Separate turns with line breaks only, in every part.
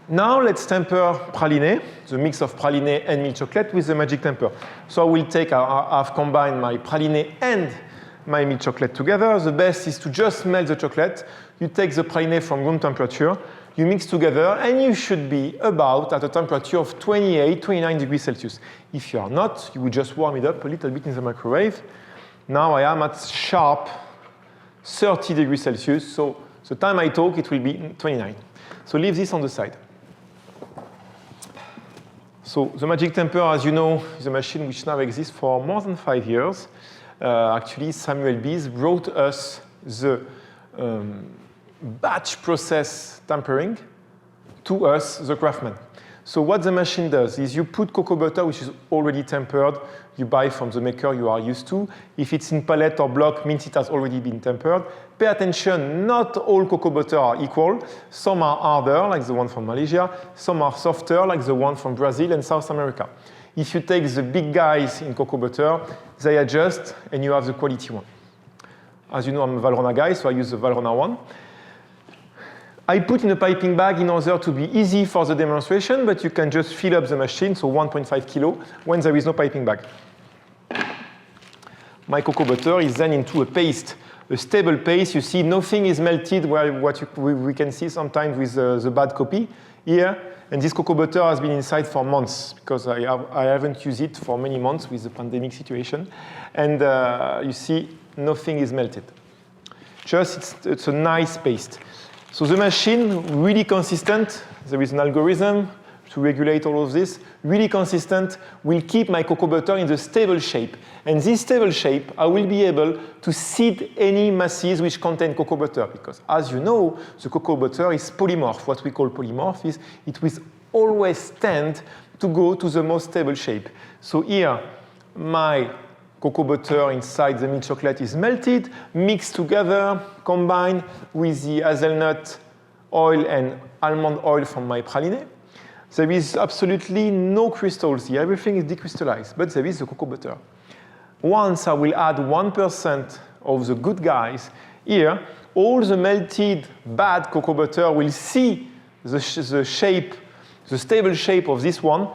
Now let's temper Praliné, the mix of Praliné and milk chocolate with the magic temper. So I will take, I've combined my Praliné and my milk chocolate together. The best is to just melt the chocolate. You take the Praliné from room temperature, you mix together, and you should be about at a temperature of 28, 29 degrees Celsius. If you are not, you will just warm it up a little bit in the microwave. Now I am at sharp 30 degrees Celsius, so the time I talk, it will be 29. So leave this on the side. So the magic temper, as you know, is a machine which now exists for more than 5 years. Actually, Samuel Bize brought us the batch process tempering to us, the craftsmen. So what the machine does is you put cocoa butter, which is already tempered, you buy from the maker you are used to. If it's in pallet or block, means it has already been tempered. Pay attention, not all cocoa butter are equal. Some are harder, like the one from Malaysia. Some are softer, like the one from Brazil and South America. If you take the big guys in cocoa butter, they adjust, and you have the quality one. As you know, I'm a Valrhona guy, so I use the Valrhona one. I put in a piping bag in order to be easy for the demonstration, but you can just fill up the machine, so 1.5 kilo, when there is no piping bag. My cocoa butter is then into a paste, a stable paste. You see, nothing is melted, where we can see sometimes with the bad copy here. And this cocoa butter has been inside for months, because I haven't used it for many months with the pandemic situation. And you see, nothing is melted. Just, it's a nice paste. So the machine, really consistent. There is an algorithm to regulate all of this. Really consistent, will keep my cocoa butter in the stable shape. And this stable shape, I will be able to seed any masses which contain cocoa butter. Because as you know, the cocoa butter is polymorph. What we call polymorph is it will always tend to go to the most stable shape. So here, my cocoa butter inside the milk chocolate is melted, mixed together, combined with the hazelnut oil and almond oil from my Praliné. There is absolutely no crystals here. Everything is decrystallized, but there is the cocoa butter. Once I will add 1% of the good guys here, all the melted bad cocoa butter will see the shape, the stable shape of this one,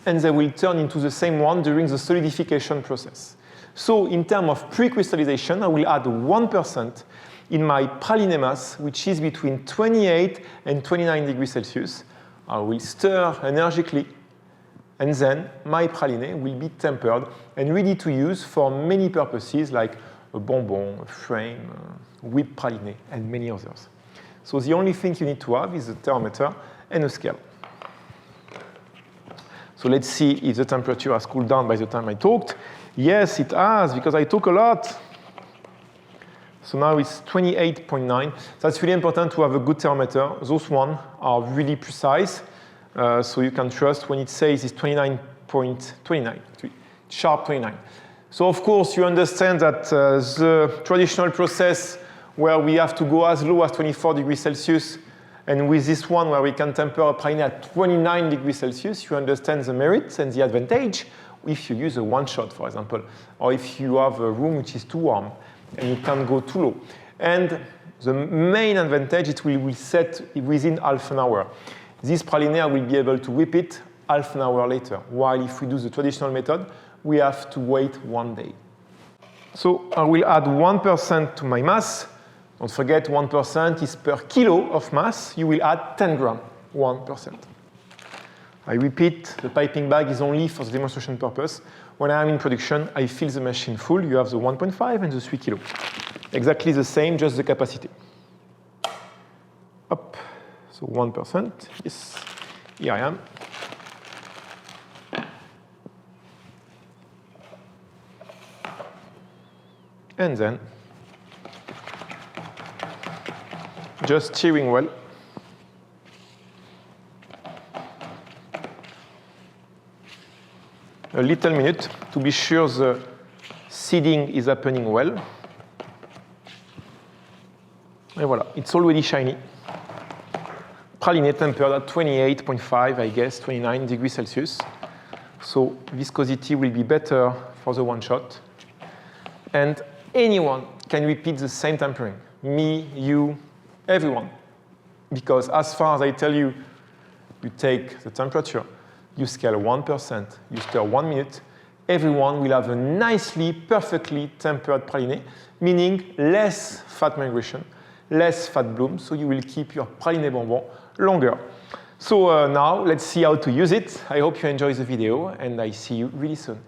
and they will turn into the same one during the solidification process. So in terms of pre-crystallization, I will add 1% in my Praliné mass, which is between 28 and 29 degrees Celsius. I will stir energically, and then my Praliné will be tempered and ready to use for many purposes, like a bonbon, a frame, whipped Praliné, and many others. So the only thing you need to have is a thermometer and a scale. So let's see if the temperature has cooled down by the time I talked. Yes, it has, because I talk a lot. So now it's 28.9. That's really important to have a good thermometer. Those ones are really precise. So you can trust when it says it's 29.29, sharp 29. So of course, you understand that the traditional process where we have to go as low as 24 degrees Celsius, and with this one where we can temper a Praliné at 29 degrees Celsius, you understand the merits and the advantage if you use a one-shot, for example, or if you have a room which is too warm and you can't go too low. And the main advantage, it will set within half an hour. This Praliné, I will be able to whip it half an hour later, while if we do the traditional method, we have to wait 1 day. So I will add 1% to my mass. Don't forget, 1% is per kilo of mass. You will add 10 grams, 1%. I repeat, the piping bag is only for the demonstration purpose. When I am in production, I fill the machine full. You have the 1.5 and the 3 kilo. Exactly the same, just the capacity. Up, so 1%. Yes, here I am. And then, just stirring well. A little minute to be sure the seeding is happening well. And voila, it's already shiny. Praliné tempered at 28.5, I guess, 29 degrees Celsius. So viscosity will be better for the one shot. And anyone can repeat the same tempering. Me, you, everyone. Because as far as I tell you, You take the temperature, you scale 1%, you stir 1 minute, everyone will have a nicely, perfectly tempered praline, meaning less fat migration, less fat bloom, so you will keep your praline bonbon longer. So now let's see how to use it. I hope you enjoy the video, and I see you really soon.